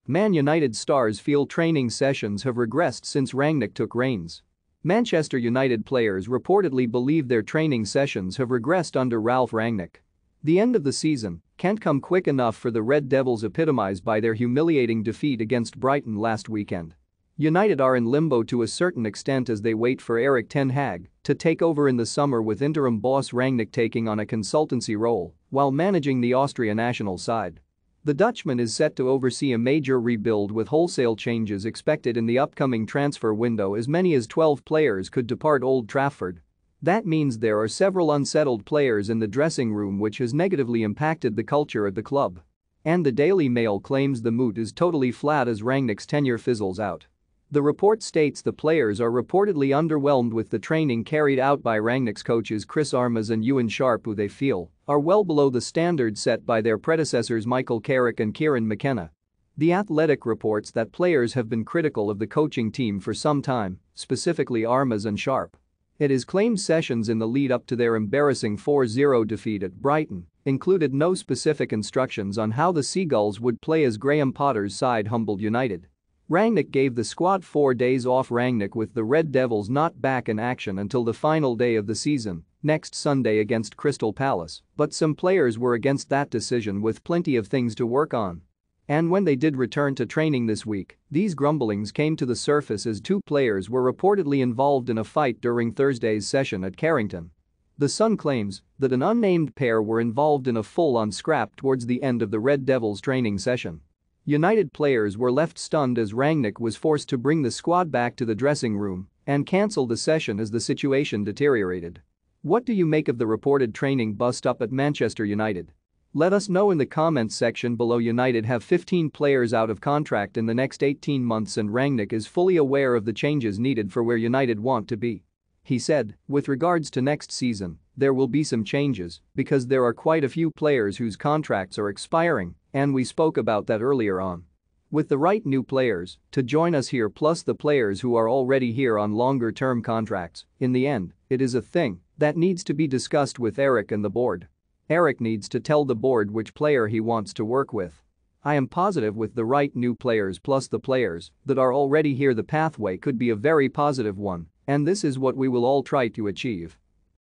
Man United stars feel training sessions have regressed since Rangnick took reins. Manchester United players reportedly believe their training sessions have regressed under Ralph Rangnick. The end of the season can't come quick enough for the Red Devils, epitomized by their humiliating defeat against Brighton last weekend. United are in limbo to a certain extent as they wait for Erik ten Hag to take over in the summer, with interim boss Rangnick taking on a consultancy role while managing the Austria national side. The Dutchman is set to oversee a major rebuild, with wholesale changes expected in the upcoming transfer window. As many as 12 players could depart Old Trafford. That means there are several unsettled players in the dressing room, which has negatively impacted the culture at the club. And the Daily Mail claims the mood is totally flat as Rangnick's tenure fizzles out. The report states the players are reportedly underwhelmed with the training carried out by Rangnick's coaches Chris Armas and Ewan Sharp, who they feel are well below the standards set by their predecessors Michael Carrick and Kieran McKenna. The Athletic reports that players have been critical of the coaching team for some time, specifically Armas and Sharp. It is claimed sessions in the lead-up to their embarrassing 4-0 defeat at Brighton included no specific instructions on how the Seagulls would play as Graham Potter's side humbled United. Rangnick gave the squad 4 days off. Rangnick with the Red Devils not back in action until the final day of the season, next Sunday against Crystal Palace, but some players were against that decision, with plenty of things to work on. And when they did return to training this week, these grumblings came to the surface as 2 players were reportedly involved in a fight during Thursday's session at Carrington. The Sun claims that an unnamed pair were involved in a full-on scrap towards the end of the Red Devils training session. United players were left stunned as Rangnick was forced to bring the squad back to the dressing room and cancel the session as the situation deteriorated. What do you make of the reported training bust-up at Manchester United? Let us know in the comments section below. United have 15 players out of contract in the next 18 months, and Rangnick is fully aware of the changes needed for where United want to be. He said, with regards to next season, there will be some changes because there are quite a few players whose contracts are expiring, and we spoke about that earlier on. With the right new players to join us here, plus the players who are already here on longer-term contracts, in the end, it is a thing that needs to be discussed with Erik and the board. Erik needs to tell the board which player he wants to work with. I am positive with the right new players plus the players that are already here, the pathway could be a very positive one, and this is what we will all try to achieve.